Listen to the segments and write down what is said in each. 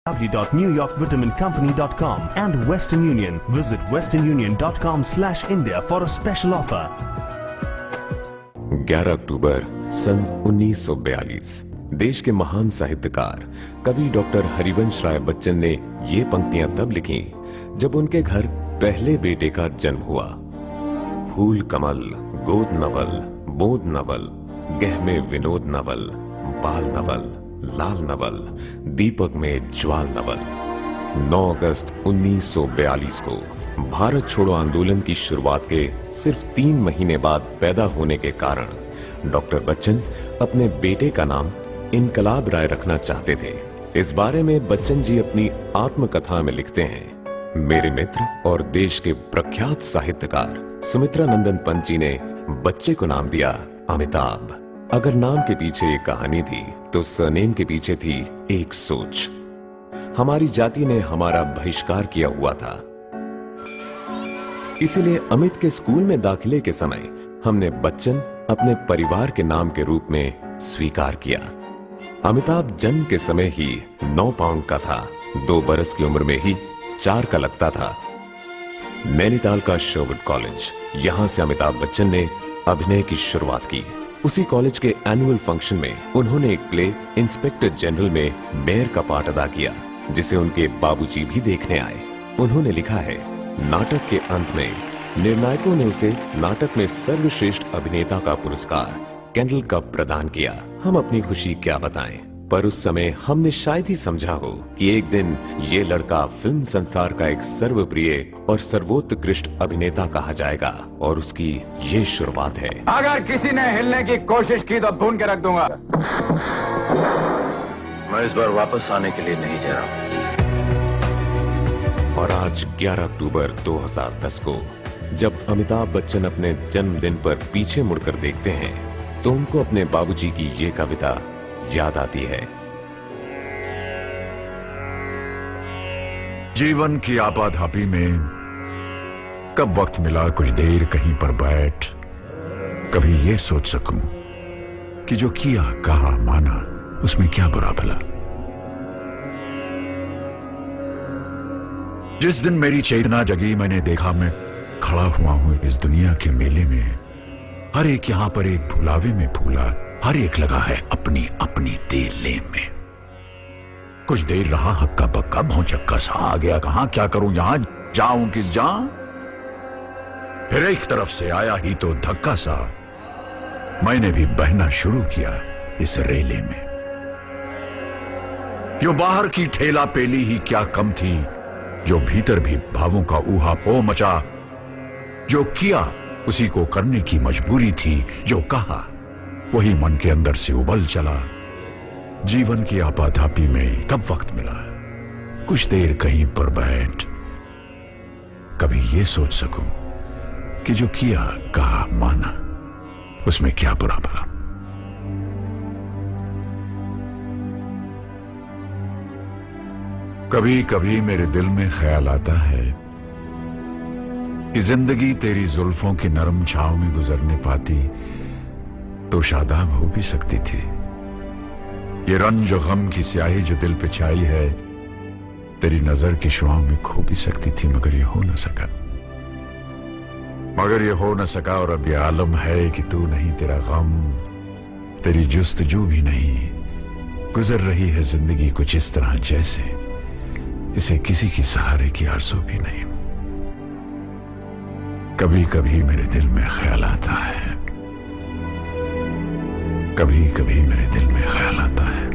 www.newyorkvitamincompany.com and Western Union. Visit westernunion.com/India for a special offer. 11 अक्टूबर सन 1942 देश के महान साहित्यकार कवि डॉक्टर हरिवंश राय बच्चन ने ये पंक्तियां तब लिखी जब उनके घर पहले बेटे का जन्म हुआ। फूल कमल, गोद नवल, बोध नवल, गहमे विनोद नवल, बाल नवल, लाल नवल, दीपक में ज्वाल नवल। 9 अगस्त 1942 को भारत छोड़ो आंदोलन की शुरुआत के सिर्फ 3 महीने बाद पैदा होने के कारण डॉक्टर बच्चन अपने बेटे का नाम इनकलाब राय रखना चाहते थे। इस बारे में बच्चन जी अपनी आत्मकथा में लिखते हैं, मेरे मित्र और देश के प्रख्यात साहित्यकार सुमित्रा नंदन पंत जी ने बच्चे को नाम दिया अमिताभ। अगर नाम के पीछे एक कहानी थी तो सरनेम के पीछे थी एक सोच। हमारी जाति ने हमारा बहिष्कार किया हुआ था, इसीलिए अमित के स्कूल में दाखिले के समय हमने बच्चन अपने परिवार के नाम के रूप में स्वीकार किया। अमिताभ जन्म के समय ही 9 पाउंड का था। 2 बरस की उम्र में ही 4 का लगता था। नैनीताल का शोवुड कॉलेज, यहां से अमिताभ बच्चन ने अभिनय की शुरुआत की। उसी कॉलेज के एनुअल फंक्शन में उन्होंने एक प्ले इंस्पेक्टर जनरल में मेयर का पार्ट अदा किया, जिसे उनके बाबूजी भी देखने आए। उन्होंने लिखा है, नाटक के अंत में निर्णायकों ने उसे नाटक में सर्वश्रेष्ठ अभिनेता का पुरस्कार कैंडल कप प्रदान किया। हम अपनी खुशी क्या बताएं, पर उस समय हमने शायद ही समझा हो कि एक दिन ये लड़का फिल्म संसार का एक सर्वप्रिय और सर्वोत्कृष्ट अभिनेता कहा जाएगा, और उसकी ये शुरुआत है। अगर किसी ने हिलने की कोशिश की तो भून के रख दूंगा। मैं इस बार वापस आने के लिए नहीं जा रहा हूं। और आज 11 अक्टूबर 2010 को जब अमिताभ बच्चन अपने जन्मदिन पर पीछे मुड़कर देखते हैं तो उनको अपने बाबूजी की ये कविता याद आती है। जीवन की आपाधापी में कब वक्त मिला कुछ देर कहीं पर बैठ, कभी ये सोच सकूं कि जो किया कहा माना उसमें क्या बुरा भला। जिस दिन मेरी चेतना जगी मैंने देखा मैं खड़ा हुआ हूं इस दुनिया के मेले में। हर एक यहां पर एक फुलावे में फूला, हर एक लगा है अपनी अपनी तेले में। कुछ देर रहा हक्का बक्का भौचक्का सा, आ गया कहां क्या करूं यहां, जाऊं किस जाऊं। फिर एक तरफ से आया ही तो धक्का सा, मैंने भी बहना शुरू किया इस रेले में। यूं बाहर की ठेला पेली ही क्या कम थी, जो भीतर भी भावों का ऊहापोह मचा। जो किया उसी को करने की मजबूरी थी, जो कहा वही मन के अंदर से उबल चला। जीवन की आपाधापी में कब वक्त मिला कुछ देर कहीं पर बैठ, कभी ये सोच सकूं कि जो किया कहा माना उसमें क्या बुरा भला। कभी कभी मेरे दिल में ख्याल आता है कि जिंदगी तेरी जुल्फों की नरम छांव में गुजरने पाती तो शादाब हो भी सकती थी। ये रंज और गम की स्याही जो दिल पे छाई है तेरी नजर की शुआओं में खो भी सकती थी, मगर ये हो न सका। मगर ये हो न सका और अब ये आलम है कि तू नहीं, तेरा गम, तेरी जुस्तजू भी नहीं। गुजर रही है जिंदगी कुछ इस तरह जैसे इसे किसी की सहारे की आरज़ू भी नहीं। कभी कभी मेरे दिल में ख्याल आता है, कभी कभी मेरे दिल में ख्याल आता है।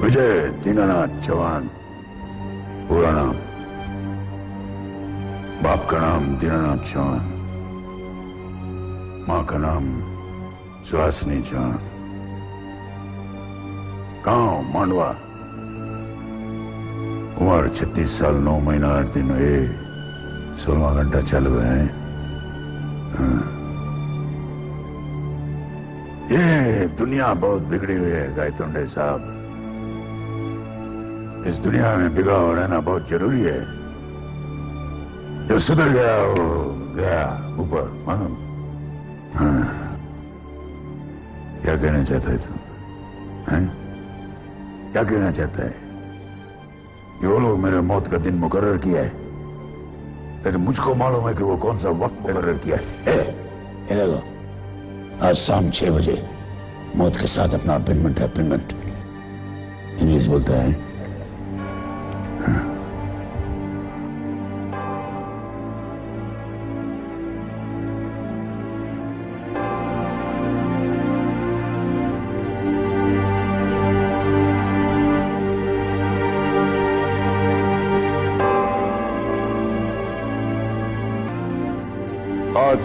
विजय दीनानाथ चौहान पूरा नाम। बाप का नाम दीनानाथ चौहान, मां का नाम सुहासिनी चौहान। गांव मांडवा, उम्र 36 साल 9 महीना 8 दिन 16वां घंटा चालू है। ये दुनिया बहुत बिगड़ी हुई है गायतोंडे साहब। इस दुनिया में बिगड़ा हो रहना बहुत जरूरी है। जो सुधर गया वो गया ऊपर, मालूम? हाँ। क्या कहना चाहता है तुम? हैं? क्या कहना चाहता है? कि वो लोग मेरे मौत का दिन मुकर्रर किया है, लेकिन मुझको मालूम है कि वो कौन सा वक्त मुकर्रर किया है। ये देखो, आज शाम 6 बजे मौत के साथ अपना अपॉइंटमेंट है। अपॉइंटमेंट इंग्लिश बोलता है। हाँ। आज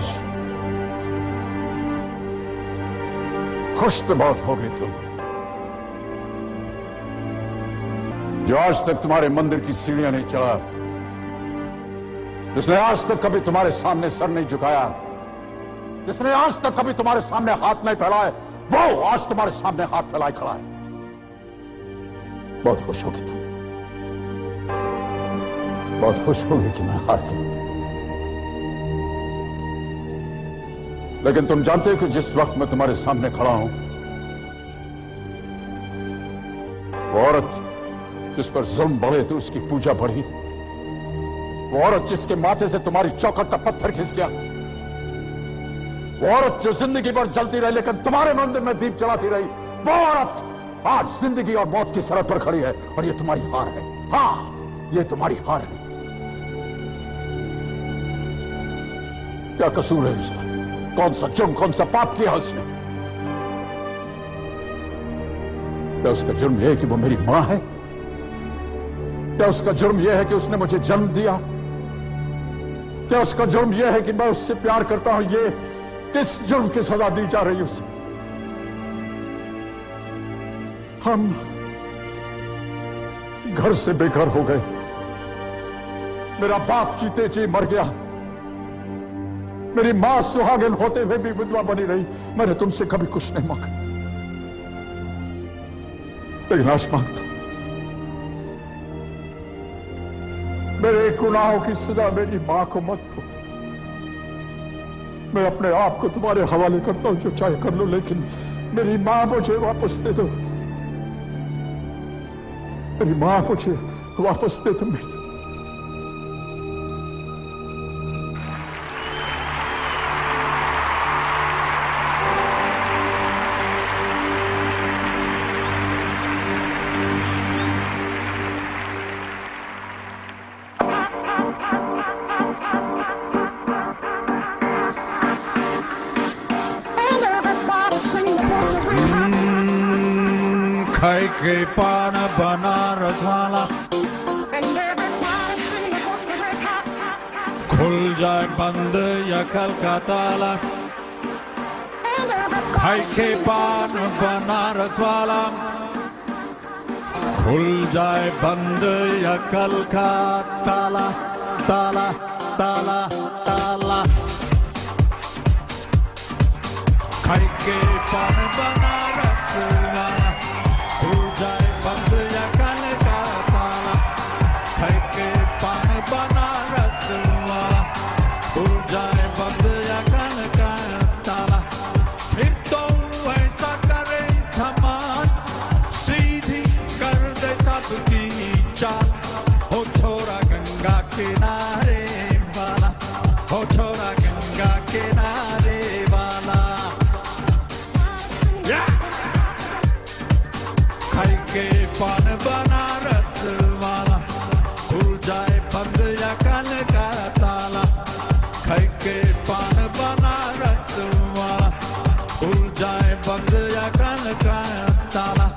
खुश तो बहुत हो गई तुम, जो आज तक तुम्हारे मंदिर की सीढ़ियां नहीं चढ़ा, जिसने आज तक कभी तुम्हारे सामने सर नहीं झुकाया, जिसने आज तक कभी तुम्हारे सामने हाथ नहीं फैलाए, वो आज तुम्हारे सामने हाथ फैलाए खड़ा है। बहुत खुश होगी तुम, बहुत खुश होगी कि मैं हार गया। लेकिन तुम जानते हो कि जिस वक्त मैं तुम्हारे सामने खड़ा हूं, वो औरत जिस पर जुल्म बढ़े तो उसकी पूजा बढ़ी, वो औरत जिसके माथे से तुम्हारी चौखट का पत्थर खिस गया, वो औरत जो जिंदगी भर जलती रही लेकिन तुम्हारे मंदिर में दीप जलाती रही, वो औरत आज जिंदगी और मौत की सरहद पर खड़ी है। और ये तुम्हारी हार है। हाँ, ये तुम्हारी हार है। क्या कसूर है उसका? कौन सा जुर्म, कौन सा पाप किया उसने? क्या उसका जुर्म यह है कि वो मेरी मां है? क्या उसका जुर्म यह है कि उसने मुझे जन्म दिया? क्या उसका जुर्म यह है कि मैं उससे प्यार करता हूं? ये किस जुर्म की सजा दी जा रही है उसे? हम घर से बेघर हो गए, मेरा बाप जीते जी मर गया, मेरी मां सुहागिन होते हुए भी विधवा बनी रही। मैंने तुमसे कभी कुछ नहीं मांगा, लेकिन आज मांगता हूं। मेरे गुनाहों की सजा मेरी मां को मत दो। मैं अपने आप को तुम्हारे हवाले करता हूं, जो चाहे कर लो, लेकिन मेरी मां मुझे वापस दे दो। मेरी मां मुझे वापस दे दो। मेरी खाई के पान बनारस वाला, खुल जाए बंद या कल का ताला। खाई के पान बनारस वाला, खुल जाए बंद या कल का ताला। ताला ताला ताला। खाई के पान बनारस वाला, खुल जाए बंद या कल का ताला। खाई के पान बनारस वाला, खुल जाए बंद या कल का ताला। फिर तो ऐसा करे धमाल, सीधी कर दे सबकी चाल। हो छोरा गंगा किनारे वाला, हो छोरा गंगा किनारे वाला। खाई के पान बनारस वाला, खुल जाए बंद या कल का ताला। खाई के पान बनारस वाला, खुल जाए बंद या कल का ताला।